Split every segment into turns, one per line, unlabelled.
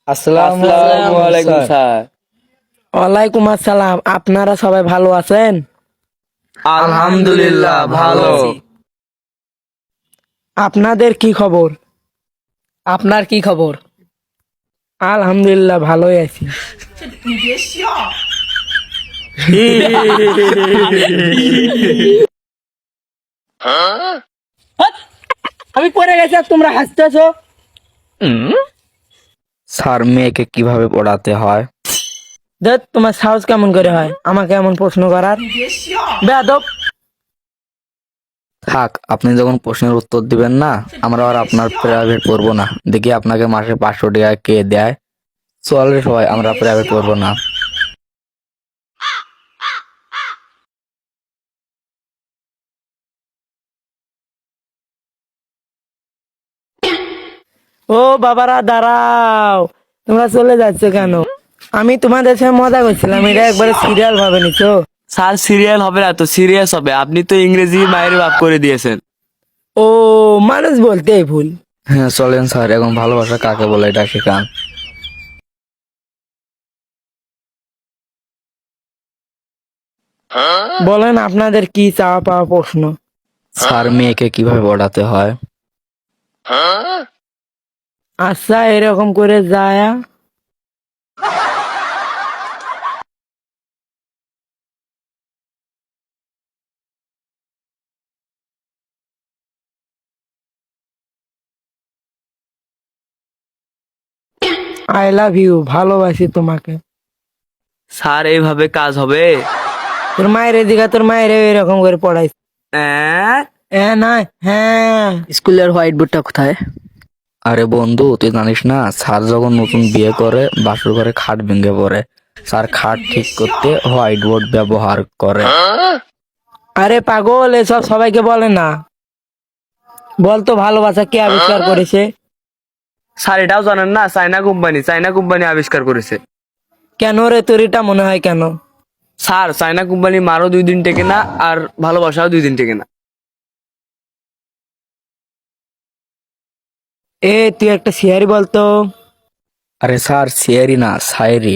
আসসালামু
আসসালামু আলাইকুম
আলাইকুম স্যার।
স্যার।
ওয়ালাইকুম আসসালাম। আপনারা সবাই ভালো আছেন?
আলহামদুলিল্লাহ ভালো।
আপনাদের কি খবর?
আপনার কি খবর?
আলহামদুলিল্লাহ ভালোই আছি। আমি পড়ে গেছি আর তোমরা হাসতেছো।
স্যার মেয়েকে কিভাবে পড়াতে হয়?
দেখ তোমার সাহস কেমন করে হয় আমাকে এমন প্রশ্ন করার? বেয়াদব।
থাক, আপনি যখন প্রশ্নের উত্তর দিবেন না, আমরা আর আপনার প্রাইভেট পড়বো না। দেখি আপনাকে মাসে 500 টাকা কে দেয়। চল রে সবাই, আমরা প্রাইভেট পড়বো না।
ও বাবারা দাঁড়াও, তোমরা চলে যাচ্ছ কেন? আমি তোমাদের সাথে মজা করছিলাম, এটা একবারে সিরিয়াল ভাবে নিছো।
স্যার সিরিয়াল হবে না তো সিরিয়াস হবে, আপনি তো ইংরেজি মায়ের বাপ করে দিয়েছেন।
ও মানুষ বলতেই ভুল।
হ্যাঁ চলেন স্যার, এখন ভালোবাসা কাকে বলে এটা শেখান।
বলেন আপনাদের কি চাওয়া পাওয়া প্রশ্ন?
স্যার মেয়েকে কিভাবে পড়াতে হয়?
আচ্ছা এরকম করে যায়। আই লাভ ইউ, ভালোবাসি তোমাকে।
স্যার এইভাবে কাজ হবে?
তোর মায়ের এদিকে, তোর মায়ের এরকম করে পড়াই। না হ্যাঁ।
স্কুলের হোয়াইট বোর্ডটা কোথায়?
আরে বন্ধু, তুই জানিস না স্যার যখন নতুন বিয়ে করে বাসর ঘরে খাট ভেঙে পড়ে, স্যার খাট ঠিক করতে হোয়াইট বোর্ড ব্যবহার করে।
আরে পাগল, এসব সবাইকে বলে না। বলতো ভালোবাসা কে আবিষ্কার করেছে?
স্যার এটাও জানেন না? চায়না কোম্পানি আবিষ্কার করেছে।
কেন রে, তোর এটা মনে হয় কেন?
স্যার চায়না কোম্পানি মারও 2 দিন টেকে না, আর ভালোবাসাও 2 দিন টেকে না।
তুই একটা শিয়ারি বলতো।
আরে স্যার সিয়ারি না, সায়েরি।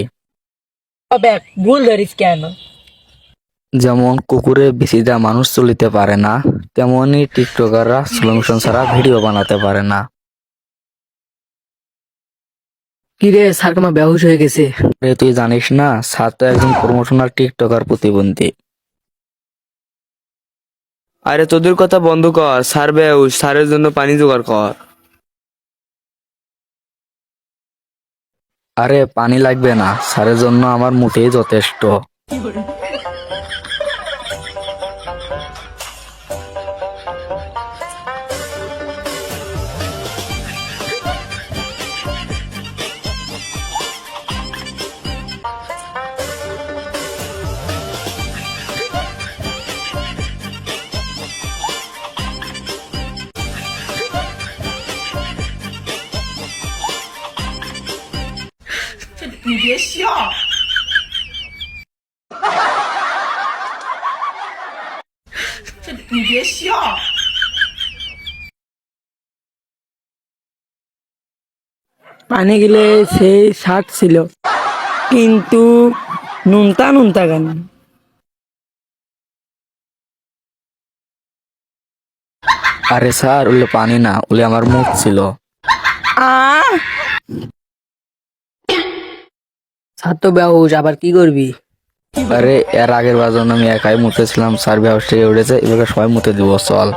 ভুল ধরিস কেন?
যেমন কুকুরে বিচি দেওয়া মানুষ চলিতে পারে না, তেমনি টিকটকাররা স্লো মোশন ছাড়া ভিডিও বানাতে পারে না।
কি রে, স্যার তোমার বেহুশ হয়ে গেছে।
আরে তুই জানিস না স্যার তো একজন প্রমোশনাল টিকটকার প্রতিবন্ধী।
আরে তোদের কথা বন্ধ কর, স্যার বেহুশ, স্যারের জন্য পানি জোগাড় কর।
আরে পানি লাগবে না, স্যারের জন্য আমার মুঠেই যথেষ্ট।
পানি গেলে সেই স্বাদ ছিল, কিন্তু নুনতা নুনতা কেন?
আরে স্যার ওগুলো পানি না, ওগুলো আমার মুখ ছিল।
আহ
স্যার তো বেহুশ, আবার কি করবি?
আরে এর আগের বার জন্য আমি একাই মুতেছিলাম, স্যার ব্যবসায়ী উঠেছে, এবার সবাই মুতে দিব, চল।